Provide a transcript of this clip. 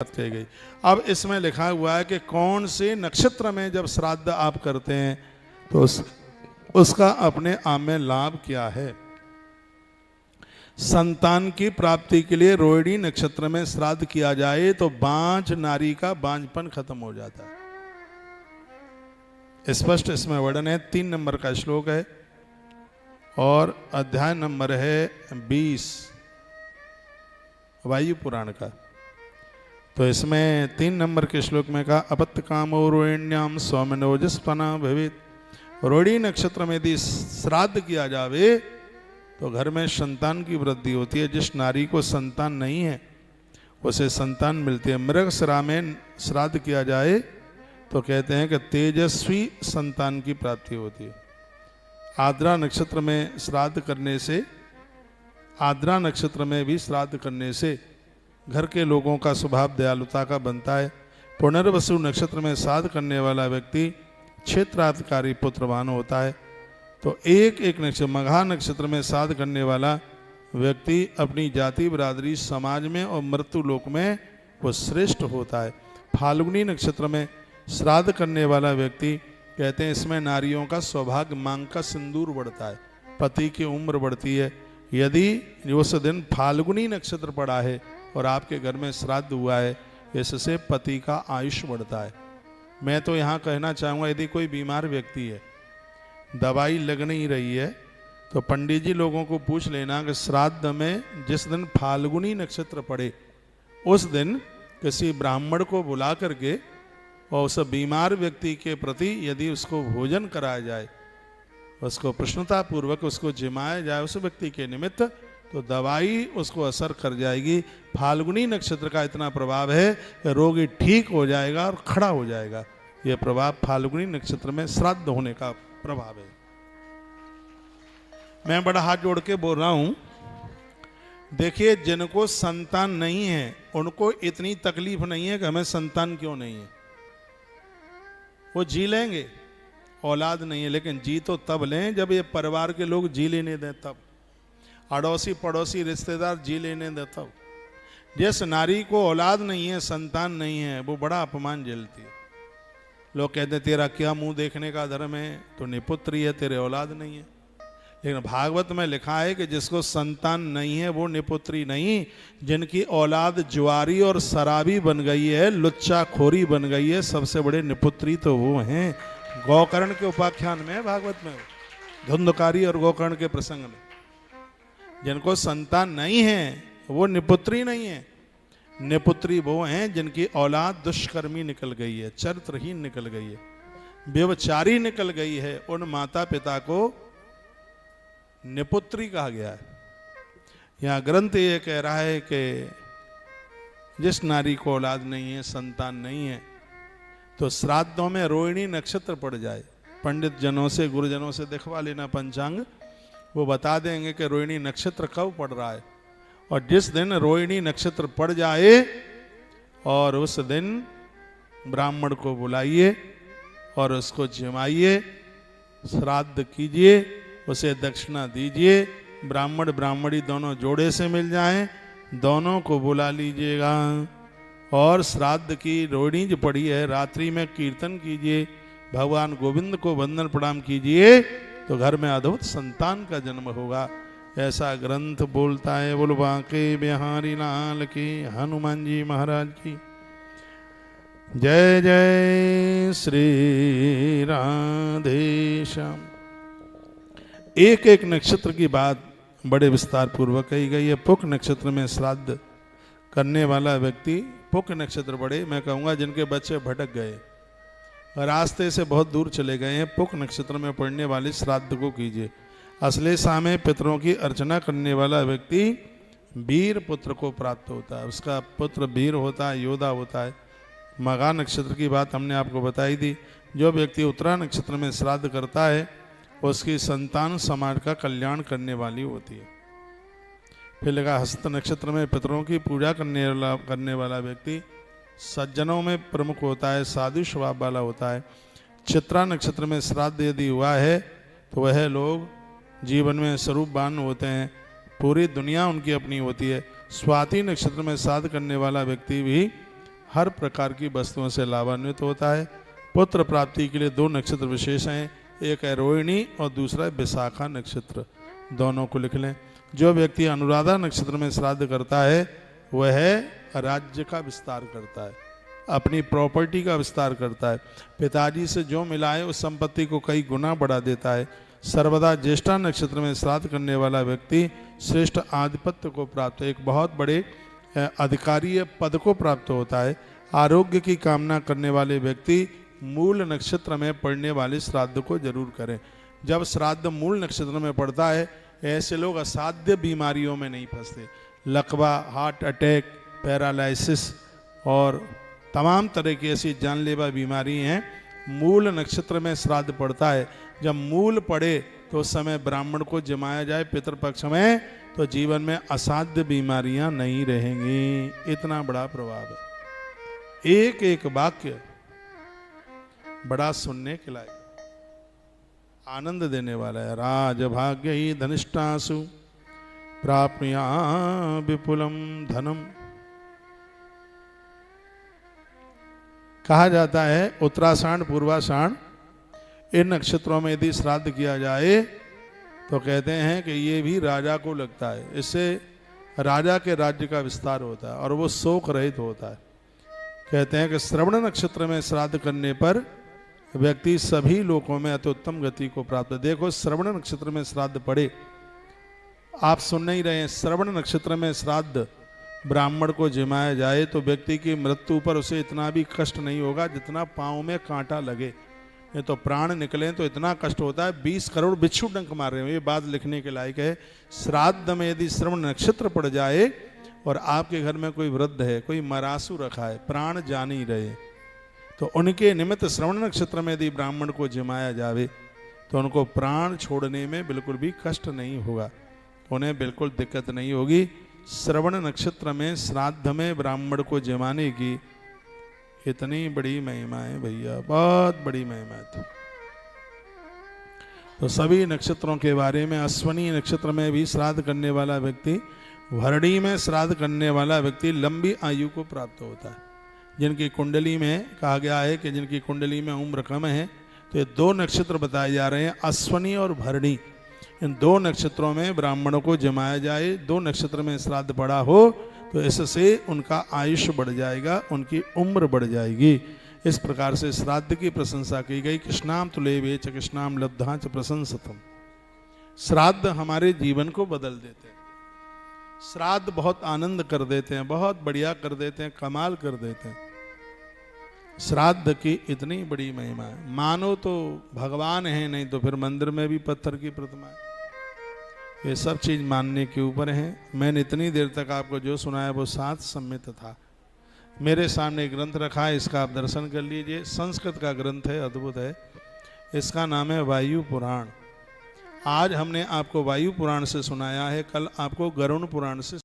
बात कही गई। अब इसमें लिखा हुआ है कि कौन से नक्षत्र में जब श्राद्ध आप करते हैं तो उसका अपने आप में लाभ क्या है। संतान की प्राप्ति के लिए रोहिणी नक्षत्र में श्राद्ध किया जाए तो बांझ नारी का बांझपन खत्म हो जाता है। स्पष्ट इसमें वर्णन है। 3 नंबर का श्लोक है और अध्याय नंबर है 20 वायु पुराण का। तो इसमें 3 नंबर के श्लोक में कहा अपत्य कामो रोहिण्याम सौम्यनोजस्पना भवित। रोहिणी नक्षत्र में यदि श्राद्ध किया जावे तो घर में संतान की वृद्धि होती है। जिस नारी को संतान नहीं है उसे संतान मिलती है। मृगशिरा में श्राद्ध किया जाए तो कहते हैं कि तेजस्वी संतान की प्राप्ति होती है। आद्रा नक्षत्र में श्राद्ध करने से, आद्रा नक्षत्र में भी श्राद्ध करने से घर के लोगों का स्वभाव दयालुता का बनता है। पुनर्वसु नक्षत्र में श्राद्ध करने वाला व्यक्ति क्षेत्राधिकारी पुत्रवान होता है। तो एक नक्षत्र, मघा नक्षत्र में श्राद्ध करने वाला व्यक्ति अपनी जाति बिरादरी समाज में और मृत्यु लोक में वो श्रेष्ठ होता है। फाल्गुनी नक्षत्र में श्राद्ध करने वाला व्यक्ति कहते हैं इसमें नारियों का सौभाग्य मांग का सिंदूर बढ़ता है, पति की उम्र बढ़ती है। यदि उस दिन फाल्गुनी नक्षत्र पड़ा है और आपके घर में श्राद्ध हुआ है, इससे पति का आयुष बढ़ता है। मैं तो यहाँ कहना चाहूँगा यदि कोई बीमार व्यक्ति है, दवाई लग नहीं रही है, तो पंडित जी लोगों को पूछ लेना कि श्राद्ध में जिस दिन फाल्गुनी नक्षत्र पड़े उस दिन किसी ब्राह्मण को बुला करके और उस बीमार व्यक्ति के प्रति यदि उसको भोजन कराया जाए, उसको प्रसन्नता पूर्वक उसको जिमाया जाए उस व्यक्ति के निमित्त, तो दवाई उसको असर कर जाएगी। फाल्गुनी नक्षत्र का इतना प्रभाव है कि रोगी ठीक हो जाएगा और खड़ा हो जाएगा। यह प्रभाव फाल्गुनी नक्षत्र में श्राद्ध होने का प्रभाव है। मैं बड़ा हाथ जोड़ के बोल रहा हूं, देखिए जिनको संतान नहीं है उनको इतनी तकलीफ नहीं है कि हमें संतान क्यों नहीं है। वो जी लेंगे, औलाद नहीं है, लेकिन जी तो तब लें जब ये परिवार के लोग जी लेने दें, तब अड़ोसी पड़ोसी रिश्तेदार जी लेने दें तब। जिस नारी को औलाद नहीं है, संतान नहीं है, वो बड़ा अपमान झेलती है। लोग कहते हैं तेरा क्या मुंह देखने का धर्म है, तो निपुत्री है, तेरे औलाद नहीं है। लेकिन भागवत में लिखा है कि जिसको संतान नहीं है वो निपुत्री नहीं, जिनकी औलाद जुआरी और शराबी बन गई है, लुच्चा खोरी बन गई है, सबसे बड़े निपुत्री तो वो हैं। गौकर्ण के उपाख्यान में भागवत में, धुंधकारी और गौकर्ण के प्रसंग में, जिनको संतान नहीं है वो निपुत्री नहीं है। निपुत्री वो हैं जिनकी औलाद दुष्कर्मी निकल गई है, चरित्रहीन निकल गई है, व्यभिचारी निकल गई है। उन माता पिता को निपुत्री कहा गया है। यहाँ ग्रंथ ये कह रहा है कि जिस नारी को औलाद नहीं है, संतान नहीं है, तो श्राद्धों में रोहिणी नक्षत्र पड़ जाए, पंडित जनों से गुरुजनों से दिखवा लेना पंचांग, वो बता देंगे कि रोहिणी नक्षत्र कब पड़ रहा है। और जिस दिन रोहिणी नक्षत्र पड़ जाए और उस दिन ब्राह्मण को बुलाइए और उसको जिमाइए, श्राद्ध कीजिए, उसे दक्षिणा दीजिए। ब्राह्मण ब्राह्मणी दोनों जोड़े से मिल जाएं, दोनों को बुला लीजिएगा और श्राद्ध की रोहिणी जो पड़ी है रात्रि में कीर्तन कीजिए, भगवान गोविंद को वंदन प्रणाम कीजिए, तो घर में अद्भुत संतान का जन्म होगा। ऐसा ग्रंथ बोलता है। बोलो बांके बिहारी लाल की, हनुमान जी महाराज की जय जय श्री राधे श्याम। एक नक्षत्र की बात बड़े विस्तार पूर्वक कही गई है। पुक नक्षत्र में श्राद्ध करने वाला व्यक्ति, पुक नक्षत्र बड़े, मैं कहूँगा जिनके बच्चे भटक गए, रास्ते से बहुत दूर चले गए हैं, पुक नक्षत्र में पड़ने वाले श्राद्ध को कीजिए। अश्लेषा में पितरों की अर्चना करने वाला व्यक्ति वीर पुत्र को प्राप्त होता है, उसका पुत्र वीर होता है, योद्धा होता है। मघा नक्षत्र की बात हमने आपको बताई थी। जो व्यक्ति उत्तरा नक्षत्र में श्राद्ध करता है उसकी संतान समाज का कल्याण करने वाली होती है। फिर लगा हस्त नक्षत्र में पितरों की पूजा करने वाला व्यक्ति सज्जनों में प्रमुख होता है, साधु स्वभाव वाला होता है। चित्रा नक्षत्र में श्राद्ध यदि हुआ है तो वह लोग जीवन में स्वरूपवान होते हैं, पूरी दुनिया उनकी अपनी होती है। स्वाति नक्षत्र में श्राद्ध करने वाला व्यक्ति भी हर प्रकार की वस्तुओं से लाभान्वित होता है। पुत्र प्राप्ति के लिए 2 नक्षत्र विशेष हैं, एक है रोहिणी और दूसरा है विशाखा नक्षत्र। दोनों को लिख लें। जो व्यक्ति अनुराधा नक्षत्र में श्राद्ध करता है वह राज्य का विस्तार करता है, अपनी प्रॉपर्टी का विस्तार करता है। पिताजी से जो मिला है उस संपत्ति को कई गुना बढ़ा देता है। सर्वदा ज्येष्ठा नक्षत्र में श्राद्ध करने वाला व्यक्ति श्रेष्ठ आधिपत्य को प्राप्त, एक बहुत बड़े अधिकारीय पद को प्राप्त होता है। आरोग्य की कामना करने वाले व्यक्ति मूल नक्षत्र में पड़ने वाले श्राद्ध को जरूर करें। जब श्राद्ध मूल नक्षत्र में पड़ता है ऐसे लोग असाध्य बीमारियों में नहीं फंसते। लकवा, हार्ट अटैक, पैरालिसिस और तमाम तरह की ऐसी जानलेवा बीमारी हैं। मूल नक्षत्र में श्राद्ध पड़ता है, जब मूल पड़े तो उस समय ब्राह्मण को जमाया जाए पितृपक्ष में, तो जीवन में असाध्य बीमारियां नहीं रहेंगी। इतना बड़ा प्रभाव है। एक एक वाक्य बड़ा सुनने के लायक, आनंद देने वाला है। राजभाग्य ही धनिष्ठासु प्राप्नुया विपुलम धनम। कहा जाता है उत्तराषाढ़ पूर्वाषाढ़ इन नक्षत्रों में यदि श्राद्ध किया जाए तो कहते हैं कि ये भी राजा को लगता है, इससे राजा के राज्य का विस्तार होता है और वो शोक रहित होता है। कहते हैं कि श्रवण नक्षत्र में श्राद्ध करने पर व्यक्ति सभी लोकों में अत्युत्तम गति को प्राप्त। देखो श्रवण नक्षत्र में श्राद्ध पड़े, आप सुन नहीं रहे हैं, श्रवण नक्षत्र में श्राद्ध ब्राह्मण को जिमाया जाए तो व्यक्ति की मृत्यु पर उसे इतना भी कष्ट नहीं होगा जितना पाँव में कांटा लगे। ये तो प्राण निकले तो इतना कष्ट होता है, 20 करोड़ बिच्छू डंक मार रहे हो। ये बात लिखने के लायक है। श्राद्ध में यदि श्रवण नक्षत्र पड़ जाए और आपके घर में कोई वृद्ध है, कोई मरासू रखा है, प्राण जा नहीं रहे, तो उनके निमित्त श्रवण नक्षत्र में यदि ब्राह्मण को जिमाया जावे तो उनको प्राण छोड़ने में बिल्कुल भी कष्ट नहीं होगा, उन्हें बिल्कुल दिक्कत नहीं होगी। श्रवण नक्षत्र में श्राद्ध में ब्राह्मण को जिमाने की इतनी बड़ी महिमा है भैया, बहुत बड़ी महिमा है। तो सभी नक्षत्रों के बारे में, अश्वनी नक्षत्र में भी श्राद्ध करने वाला व्यक्ति, भरणी में श्राद्ध करने वाला व्यक्ति लंबी आयु को प्राप्त होता है। जिनकी कुंडली में कहा गया है कि जिनकी कुंडली में उम्र कम है, तो ये 2 नक्षत्र बताए जा रहे हैं, अश्वनी और भरणी। इन 2 नक्षत्रों में ब्राह्मणों को जमाया जाए, 2 नक्षत्र में श्राद्ध पड़ा हो तो इससे उनका आयुष्य बढ़ जाएगा, उनकी उम्र बढ़ जाएगी। इस प्रकार से श्राद्ध की प्रशंसा की गई। कृष्णाम तुले वे च कृष्णाम लब्धा च प्रशंसतम। श्राद्ध हमारे जीवन को बदल देते हैं। श्राद्ध बहुत आनंद कर देते हैं, बहुत बढ़िया कर देते हैं, कमाल कर देते हैं। श्राद्ध की इतनी बड़ी महिमा है। मानो तो भगवान है, नहीं तो फिर मंदिर में भी पत्थर की प्रतिमा है। ये सब चीज मानने के ऊपर है। मैंने इतनी देर तक आपको जो सुनाया वो साथ सम्मित था। मेरे सामने एक ग्रंथ रखा है, इसका आप दर्शन कर लीजिए। संस्कृत का ग्रंथ है, अद्भुत है। इसका नाम है वायु पुराण। आज हमने आपको वायु पुराण से सुनाया है, कल आपको गरुण पुराण से